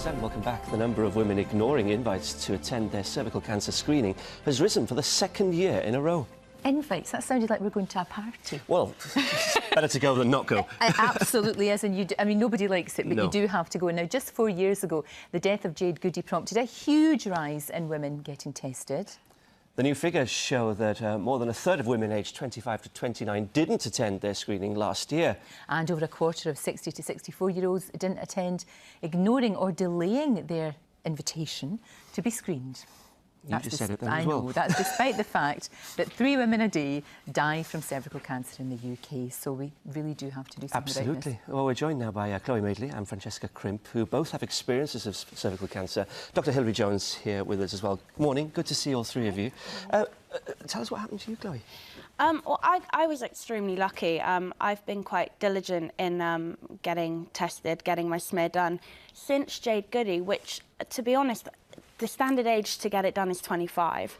And welcome back. The number of women ignoring invites to attend their cervical cancer screening has risen for the second year in a row. Invites? That sounded like we're going to a party. Well, better to go than not go. It absolutely is, and I mean, nobody likes it, but you do have to go. Now, just 4 years ago, the death of Jade Goody prompted a huge rise in women getting tested. The new figures show that more than a third of women aged 25 to 29 didn't attend their screening last year. And over a quarter of 60 to 64-year-olds didn't attend, ignoring or delaying their invitation to be screened. You just said it then as well. I know, that's despite the fact that 3 women a day die from cervical cancer in the UK, so we really do have to do something about this. Absolutely. Well, we're joined now by Chloe Madeley and Francesca Crimp, who both have experiences of cervical cancer. Dr. Hilary Jones here with us as well. Morning, good to see all three of you. Tell us what happened to you, Chloe. Well, I was extremely lucky. I've been quite diligent in getting tested, getting my smear done since Jade Goody, which, to be honest, the standard age to get it done is 25,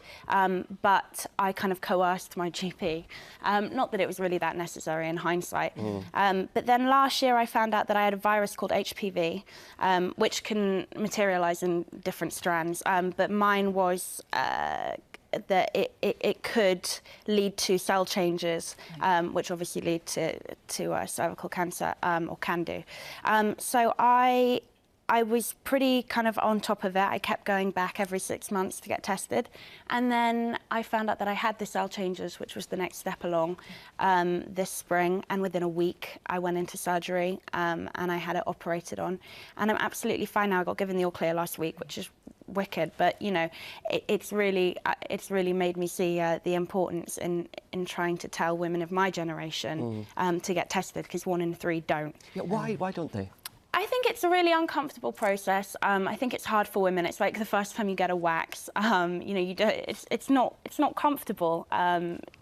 but I kind of coerced my GP. Not that it was really that necessary in hindsight. But then last year I found out that I had a virus called HPV, which can materialise in different strands, but mine was that it could lead to cell changes, which obviously lead to cervical cancer, or can do. So I was pretty kind of on top of it. I kept going back every 6 months to get tested. And then I found out that I had the cell changes, which was the next step along this spring. And within a week, I went into surgery and I had it operated on. And I'm absolutely fine now. I got given the all clear last week, which is wicked. But, you know, it's really made me see the importance in trying to tell women of my generation to get tested, because 1 in 3 don't. Yeah, why don't they? I think it's a really uncomfortable process. I think it's hard for women. It's like the first time you get a wax. You know, it's not comfortable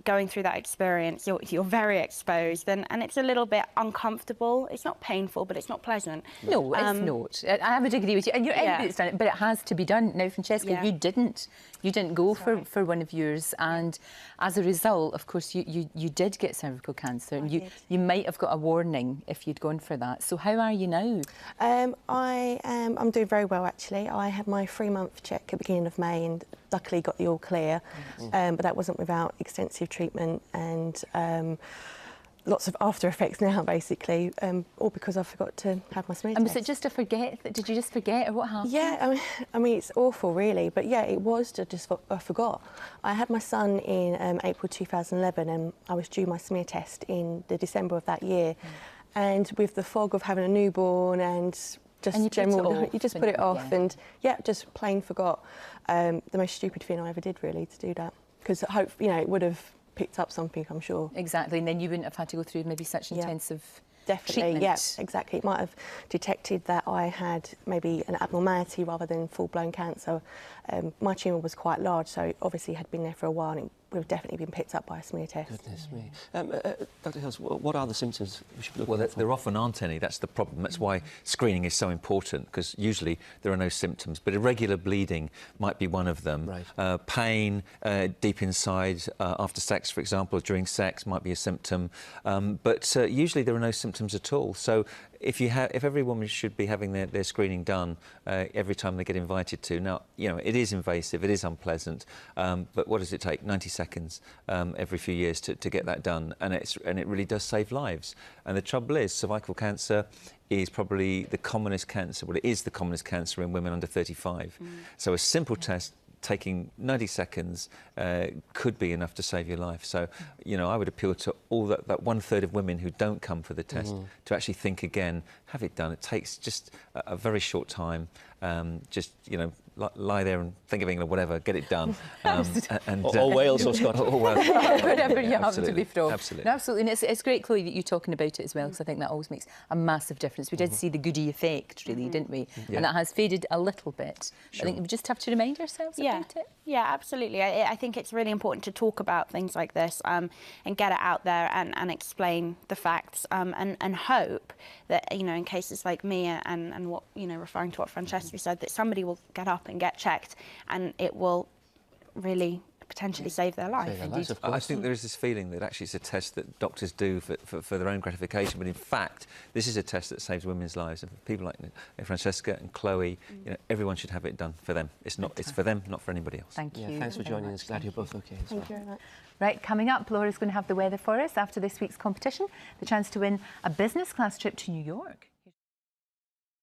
going through that experience. You're very exposed, and it's a little bit uncomfortable. It's not painful, but it's not pleasant. No, it's not. I would agree with you. And you're it's done it, but it has to be done. Now, Francesca, you didn't go for one of yours, and as a result, of course, you did get cervical cancer, and you might have got a warning if you'd gone for that. So how are you now? I'm doing very well, actually. I had my 3-month check at the beginning of May and luckily got the all clear, but that wasn't without extensive treatment and lots of after effects now, basically, all because I forgot to have my smear test. And was it just a forget? Did you just forget, or what happened? Yeah, I mean, it's awful, really, but yeah, it was I forgot. I had my son in April 2011, and I was due my smear test in the December of that year. And with the fog of having a newborn and just you just put it off, and just plain forgot. The most stupid thing I ever did, really, to do that, because it would have picked up something, I'm sure. Exactly, and then you wouldn't have had to go through maybe such intensive treatment. Yeah, exactly. It might have detected that I had maybe an abnormality rather than full-blown cancer. My tumour was quite large, so obviously had been there for a while, and it would have definitely been picked up by a smear test. Goodness me. Dr. Hills, what are the symptoms we should be looking for? There often aren't any. That's the problem. That's why screening is so important, because usually there are no symptoms, but irregular bleeding might be one of them. Right. Pain deep inside after sex, for example, or during sex might be a symptom, but usually there are no symptoms at all. So if every woman should be having their screening done every time they get invited to. Now, you know, it is invasive, it is unpleasant, but what does it take? 90 seconds every few years to get that done, and it really does save lives. And the trouble is, cervical cancer is probably the commonest cancer. Well, it is the commonest cancer in women under 35. So a simple test taking 90 seconds could be enough to save your life. So, you know, I would appeal to all that 1/3 of women who don't come for the test to actually think again, have it done. It takes just a very short time. Just, you know, lie there and think of England, whatever, get it done. Or Wales or Scotland. Or Wales. Wherever you happen to be from. Absolutely. No, absolutely. And it's great, Chloe, that you're talking about it as well, because I think that always makes a massive difference. We did see the Goody effect, really, didn't we? Yeah. And that has faded a little bit. Sure. I think we just have to remind ourselves about it. Yeah, absolutely. I think it's really important to talk about things like this and get it out there and explain the facts and hope that, you know, in cases like me and what, you know, referring to what Francesca said, that somebody will get up and get checked and it will really potentially save their life. I think there is this feeling that actually it's a test that doctors do for their own gratification, but in fact, this is a test that saves women's lives. And people like Francesca and Chloe, you know, everyone should have it done for them. It's not. It's for them, not for anybody else. Thank you. Thanks for joining us. Glad you're both okay. Thank you very much. Right, coming up, Laura's going to have the weather for us after this week's competition, the chance to win a business class trip to New York.